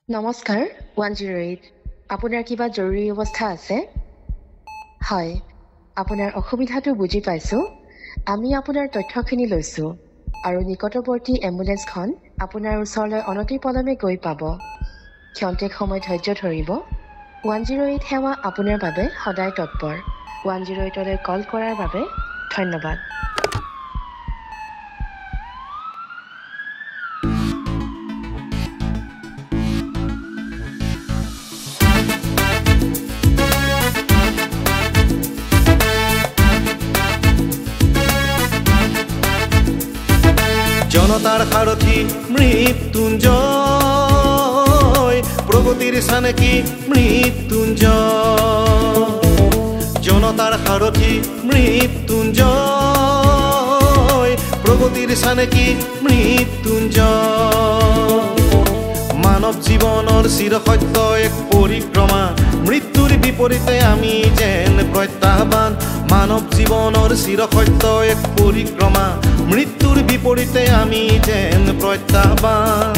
নমস্কাৰ 108 আপোনাৰ কিবা জৰুৰী অৱস্থা আছে হয় আপোনাৰ অসুবিধাটো বুজি পাইছো আমি আপোনাৰ তথ্যখিনি লৈছো আৰু নিকটৱৰ্তী এম্বুলেন্সখন আপোনাৰ ওচৰলৈ অনতিপলমে গৈ পাব ক্ষন্তেক সময় ধৈৰ্য ধৰিব 108 সেৱা আপোনাৰ বাবে সদায় তৎপৰ 108লৈ কল কৰাৰ বাবে ধন্যবাদ জনতাৰ সাৰথী মৃত্যুঞ্জয় প্ৰগতিৰ চানেকি মৃত্যুঞ্জয় জনতাৰ সাৰথী মৃত্যুঞ্জয় প্ৰগতিৰ চানেকি মৃত্যুঞ্জয় মানৱ জীৱনৰ চিৰসত্য এক পৰিক্ৰমা মৃত্যুৰ বিপৰীতে আমি যেন প্ৰত্যাহ্বান মানৱ জীৱনৰ চিৰসত্য এক পৰিক্ৰমা মৃত্যুৰ বিপৰীতে আমি যেন প্ৰত্যাহ্বান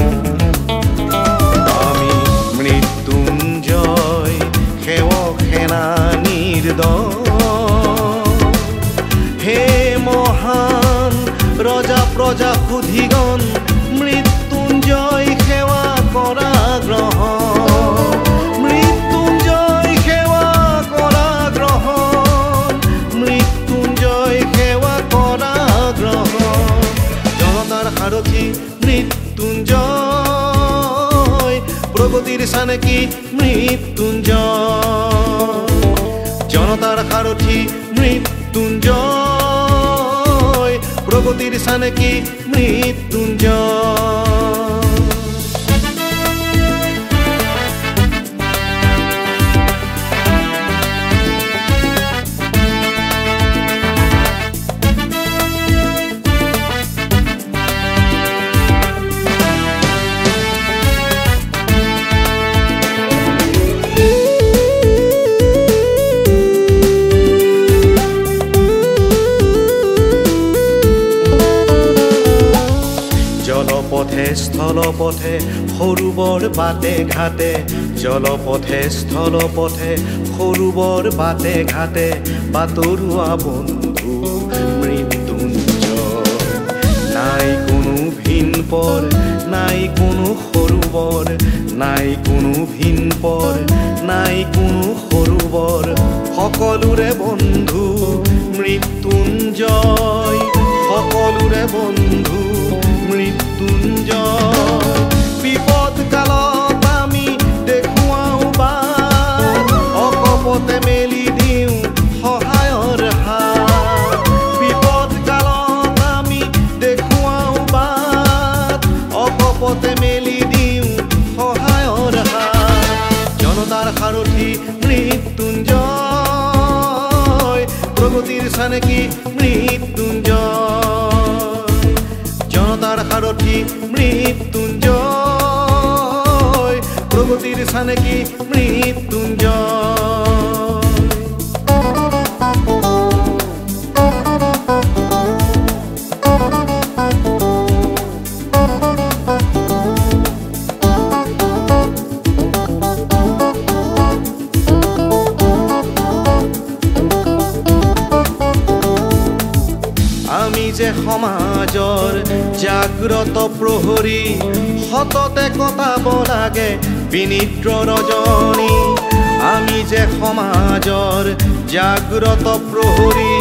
আমি মৃত্যুঞ্জয় সেৱক সেনানীৰ দল হে মহান ৰজা প্ৰজা সুধিগণ মৃত্যুঞ্জয় সেৱা কৰা গ্ৰহণ মৃত্যুঞ্জয় সেৱা কৰা গ্ৰহণ মৃত্যুঞ্জয় সেৱা কৰা গ্ৰহণ জনতাৰ সাৰথী মৃত্যুঞ্জয় প্ৰগতিৰ চানেকি মৃত্যুঞ্জয় জনতাৰ সাৰথী মৃত্যুঞ্জয় প্ৰগতিৰ চানেকি মৃত্যুঞ্জয় জলপথে স্থলপথে সৰুবৰ বাটে ঘাটে জলপথে স্থলপথে সৰুবৰ বাটে ঘাটে বাতৰুৱা বন্ধু মৃত্যুঞ্জয় নাই কোনো ভিনপৰ নাই কোনো সৰুবৰ নাই কোনো ভিনপৰ নাই কোনো সৰুবৰ সকলোৰে বন্ধু মৃত্যুঞ্জয় সকলোৰে বন্ধু মৃত্যুঞ্জয় বিপদ কালত আমি দেখুৱাও বাট অকপতে মেলি দিওঁ সহায়ৰ হাত বিপদ কালত আমি দেখুৱাও বাট অকপতে মেলি দিওঁ সহায়ৰ হাত জনতাৰ সাৰথী মৃত্যুঞ্জয় প্ৰগতিৰ চানেকি মৃত্যুঞ্জয় জনতাৰ সাৰথী মৃত্যুঞ্জয় প্ৰগতিৰ চানেকি মৃত্যুঞ্জয় আমি যে সমাজৰ জাগ্ৰত প্ৰহৰী সততে কটাব লাগে বিনিদ্ৰ ৰজনী আমি যে সমাজৰ জাগ্ৰত প্ৰহৰী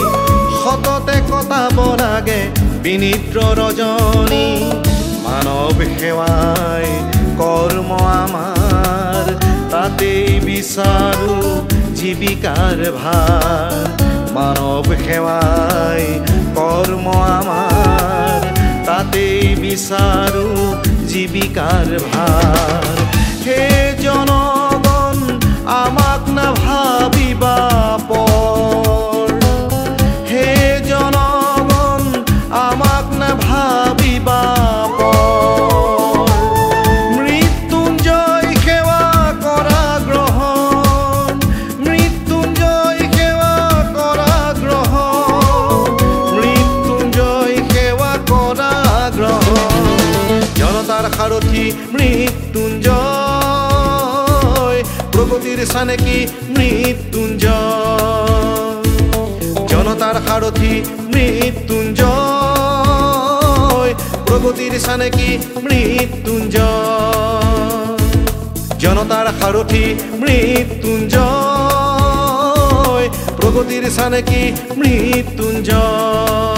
সততে কটাব লাগে বিনিদ্ৰ ৰজনী মানৱ সেৱাই কৰ্ম আমাৰ তাতেই বিচাৰো জীৱিকাৰ ভাৰ মানৱ সেৱাই কৰ্ম আমাৰ তাতেই বিচাৰো জীৱিকাৰ ভাৰ হে জনগণ আমাক নাভাবিবা পৰ হে জনগণ আমাক নাভাবিবা পৰ মৃত্যুঞ্জয় সেৱা কৰা গ্ৰহণ মৃত্যুঞ্জয় সেৱা কৰা গ্ৰহণ মৃত্যুঞ্জয় সেৱা কৰা গ্ৰহণ জনতাৰ সাৰথী মৃত্যুঞ্জয় চানেকি মৃত্যুঞ্জয় জনতাৰ সাৰথি মৃত্যুঞ্জয় প্ৰগতিৰ চানেকি মৃত্যুঞ্জয় জনতাৰ সাৰথি মৃত্যুঞ্জয় প্ৰগতিৰ চানেকি মৃত্যুঞ্জয়